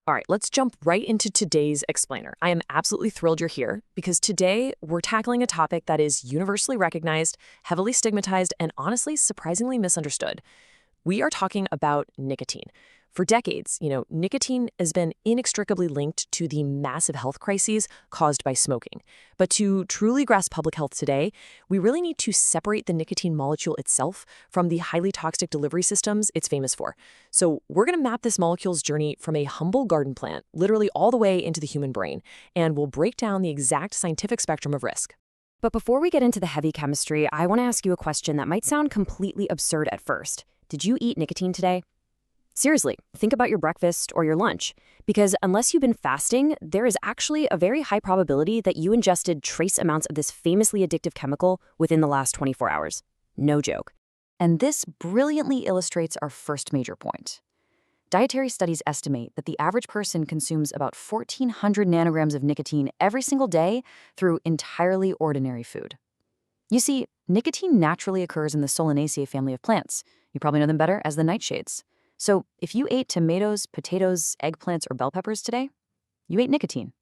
All right, let's jump right into today's explainer. I am absolutely thrilled you're here because today we're tackling a topic that is universally recognized, heavily stigmatized, and honestly surprisingly misunderstood. We are talking about nicotine. For decades, nicotine has been inextricably linked to the massive health crises caused by smoking. But to truly grasp public health today, we really need to separate the nicotine molecule itself from the highly toxic delivery systems it's famous for. So we're going to map this molecule's journey from a humble garden plant, literally all the way into the human brain, and we'll break down the exact scientific spectrum of risk. But before we get into the heavy chemistry, I want to ask you a question that might sound completely absurd at first. Did you eat nicotine today? Seriously, think about your breakfast or your lunch, because unless you've been fasting, there is actually a very high probability that you ingested trace amounts of this famously addictive chemical within the last 24 hours. No joke. And this brilliantly illustrates our first major point. Dietary studies estimate that the average person consumes about 1,400 nanograms of nicotine every single day through entirely ordinary food. You see, nicotine naturally occurs in the Solanaceae family of plants. You probably know them better as the nightshades. So if you ate tomatoes, potatoes, eggplants, or bell peppers today, you ate nicotine.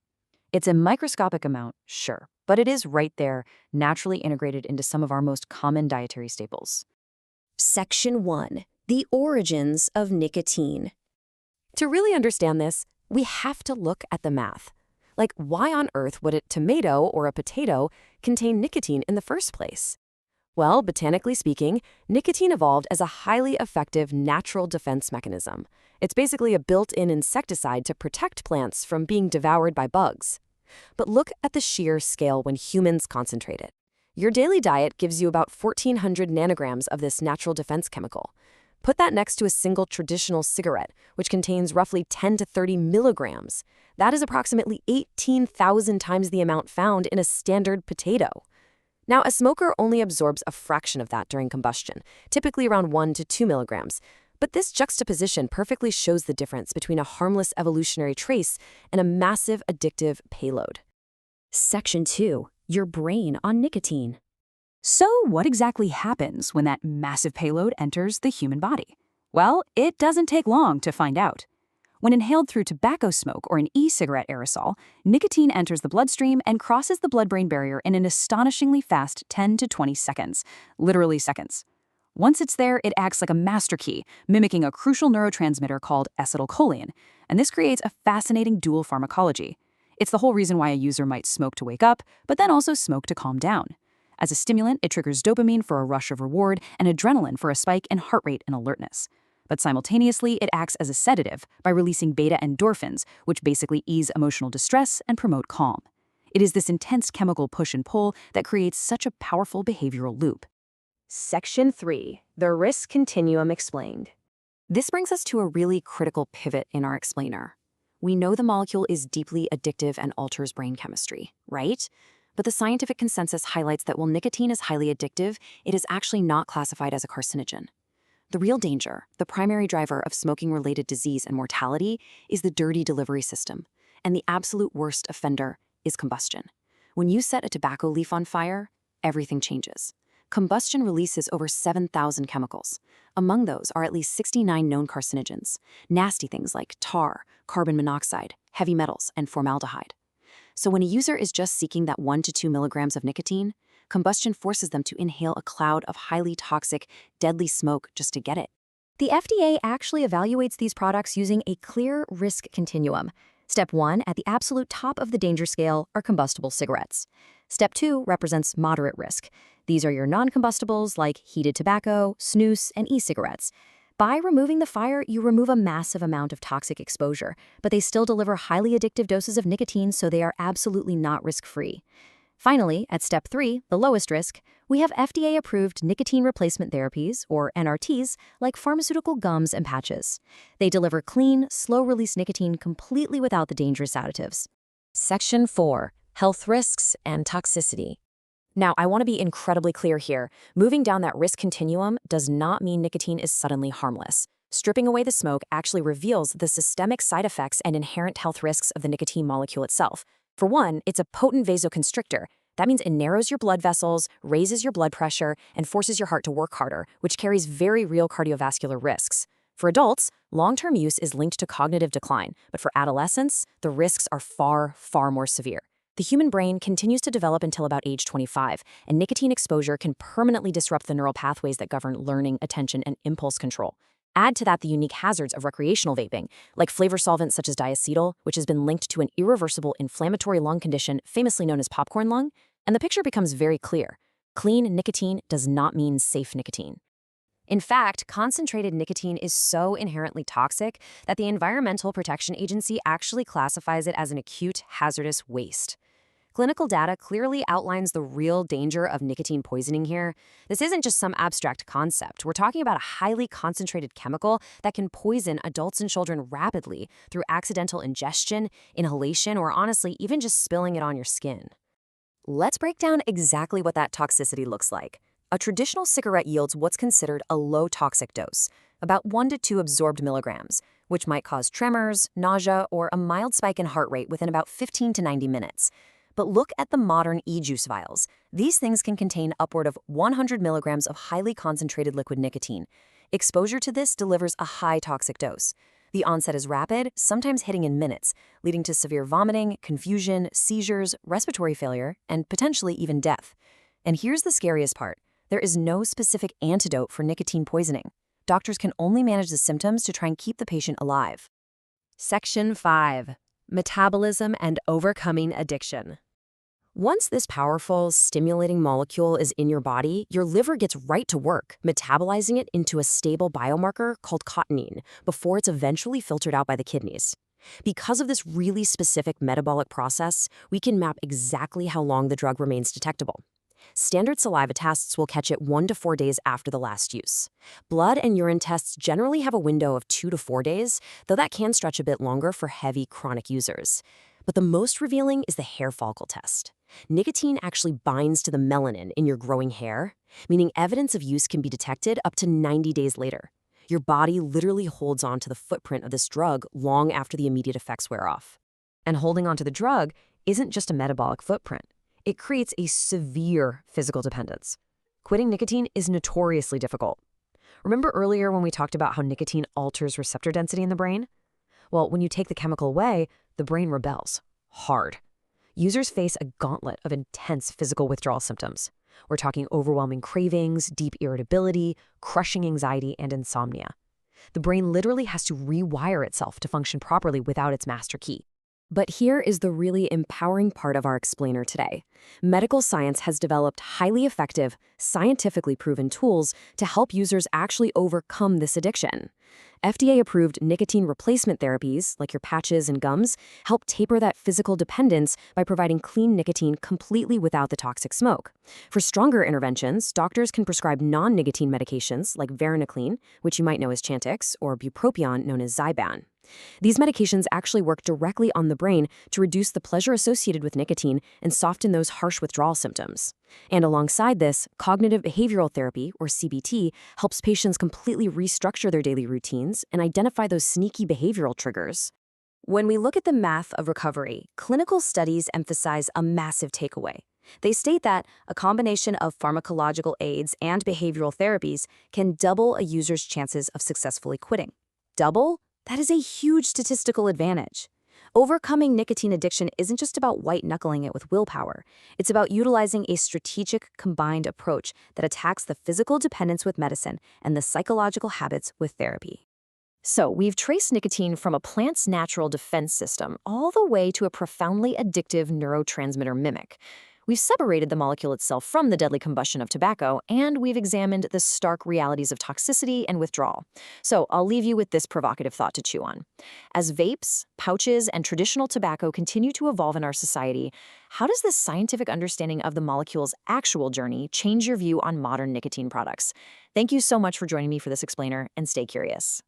It's a microscopic amount, sure, but it is right there, naturally integrated into some of our most common dietary staples. Section 1. The origins of nicotine. To really understand this, we have to look at the math. Like, why on earth would a tomato or a potato contain nicotine in the first place? Well, botanically speaking, nicotine evolved as a highly effective natural defense mechanism. It's basically a built-in insecticide to protect plants from being devoured by bugs. But look at the sheer scale when humans concentrate it. Your daily diet gives you about 1,400 nanograms of this natural defense chemical. Put that next to a single traditional cigarette, which contains roughly 10 to 30 milligrams. That is approximately 18,000 times the amount found in a standard potato. Now, a smoker only absorbs a fraction of that during combustion, typically around 1 to 2 milligrams. But this juxtaposition perfectly shows the difference between a harmless evolutionary trace and a massive addictive payload. Section 2. Your brain on nicotine. So what exactly happens when that massive payload enters the human body? Well, it doesn't take long to find out. When inhaled through tobacco smoke or an e-cigarette aerosol, nicotine enters the bloodstream and crosses the blood-brain barrier in an astonishingly fast 10 to 20 seconds, literally seconds. Once it's there, it acts like a master key, mimicking a crucial neurotransmitter called acetylcholine, and this creates a fascinating dual pharmacology. It's the whole reason why a user might smoke to wake up, but then also smoke to calm down. As a stimulant, it triggers dopamine for a rush of reward and adrenaline for a spike in heart rate and alertness. But simultaneously, it acts as a sedative by releasing beta endorphins, which basically ease emotional distress and promote calm. It is this intense chemical push and pull that creates such a powerful behavioral loop. Section 3. The risk continuum explained. This brings us to a really critical pivot in our explainer. We know the molecule is deeply addictive and alters brain chemistry, right? But the scientific consensus highlights that while nicotine is highly addictive, it is actually not classified as a carcinogen. The real danger, the primary driver of smoking-related disease and mortality, is the dirty delivery system, and the absolute worst offender is combustion. When you set a tobacco leaf on fire, everything changes. Combustion releases over 7,000 chemicals. Among those are at least 69 known carcinogens, nasty things like tar, carbon monoxide, heavy metals, and formaldehyde. So when a user is just seeking that 1 to 2 milligrams of nicotine, combustion forces them to inhale a cloud of highly toxic, deadly smoke just to get it. The FDA actually evaluates these products using a clear risk continuum. Step 1, at the absolute top of the danger scale, are combustible cigarettes. Step 2 represents moderate risk. These are your non-combustibles like heated tobacco, snus, and e-cigarettes. By removing the fire, you remove a massive amount of toxic exposure, but they still deliver highly addictive doses of nicotine, so they are absolutely not risk-free. Finally, at step 3, the lowest risk, we have FDA-approved nicotine replacement therapies, or NRTs, like pharmaceutical gums and patches. They deliver clean, slow-release nicotine completely without the dangerous additives. Section 4. Health risks and toxicity. Now, I want to be incredibly clear here. Moving down that risk continuum does not mean nicotine is suddenly harmless. Stripping away the smoke actually reveals the systemic side effects and inherent health risks of the nicotine molecule itself. For one, it's a potent vasoconstrictor. That means it narrows your blood vessels, raises your blood pressure, and forces your heart to work harder, which carries very real cardiovascular risks. For adults, long-term use is linked to cognitive decline, but for adolescents, the risks are far, far more severe. The human brain continues to develop until about age 25, and nicotine exposure can permanently disrupt the neural pathways that govern learning, attention, and impulse control. Add to that the unique hazards of recreational vaping, like flavor solvents such as diacetyl, which has been linked to an irreversible inflammatory lung condition famously known as popcorn lung, and the picture becomes very clear. Clean nicotine does not mean safe nicotine. In fact, concentrated nicotine is so inherently toxic that the Environmental Protection Agency actually classifies it as an acute hazardous waste. Clinical data clearly outlines the real danger of nicotine poisoning here. This isn't just some abstract concept. We're talking about a highly concentrated chemical that can poison adults and children rapidly through accidental ingestion, inhalation, or honestly, even just spilling it on your skin. Let's break down exactly what that toxicity looks like. A traditional cigarette yields what's considered a low toxic dose, about 1 to 2 absorbed milligrams, which might cause tremors, nausea, or a mild spike in heart rate within about 15 to 90 minutes. But look at the modern e-juice vials. These things can contain upward of 100 milligrams of highly concentrated liquid nicotine. Exposure to this delivers a high toxic dose. The onset is rapid, sometimes hitting in minutes, leading to severe vomiting, confusion, seizures, respiratory failure, and potentially even death. And here's the scariest part. There is no specific antidote for nicotine poisoning. Doctors can only manage the symptoms to try and keep the patient alive. Section 5. Metabolism and overcoming addiction. Once this powerful, stimulating molecule is in your body, your liver gets right to work, metabolizing it into a stable biomarker called cotinine before it's eventually filtered out by the kidneys. Because of this really specific metabolic process, we can map exactly how long the drug remains detectable. Standard saliva tests will catch it 1 to 4 days after the last use. Blood and urine tests generally have a window of 2 to 4 days, though that can stretch a bit longer for heavy chronic users. But the most revealing is the hair follicle test. Nicotine actually binds to the melanin in your growing hair, meaning evidence of use can be detected up to 90 days later. Your body literally holds on to the footprint of this drug long after the immediate effects wear off. And holding on to the drug isn't just a metabolic footprint. It creates a severe physical dependence. Quitting nicotine is notoriously difficult. Remember earlier when we talked about how nicotine alters receptor density in the brain? Well, when you take the chemical away, the brain rebels hard. Users face a gauntlet of intense physical withdrawal symptoms. We're talking overwhelming cravings, deep irritability, crushing anxiety, and insomnia. The brain literally has to rewire itself to function properly without its master key. But here is the really empowering part of our explainer today. Medical science has developed highly effective, scientifically proven tools to help users actually overcome this addiction. FDA-approved nicotine replacement therapies, like your patches and gums, help taper that physical dependence by providing clean nicotine completely without the toxic smoke. For stronger interventions, doctors can prescribe non-nicotine medications like varenicline, which you might know as Chantix, or bupropion, known as Zyban. These medications actually work directly on the brain to reduce the pleasure associated with nicotine and soften those harsh withdrawal symptoms. And alongside this, cognitive behavioral therapy, or CBT, helps patients completely restructure their daily routines and identify those sneaky behavioral triggers. When we look at the math of recovery, clinical studies emphasize a massive takeaway. They state that a combination of pharmacological aids and behavioral therapies can double a user's chances of successfully quitting. Double? That is a huge statistical advantage. Overcoming nicotine addiction isn't just about white-knuckling it with willpower. It's about utilizing a strategic, combined approach that attacks the physical dependence with medicine and the psychological habits with therapy. So, we've traced nicotine from a plant's natural defense system all the way to a profoundly addictive neurotransmitter mimic. We've separated the molecule itself from the deadly combustion of tobacco, and we've examined the stark realities of toxicity and withdrawal. So I'll leave you with this provocative thought to chew on. As vapes, pouches, and traditional tobacco continue to evolve in our society, how does this scientific understanding of the molecule's actual journey change your view on modern nicotine products? Thank you so much for joining me for this explainer, and stay curious.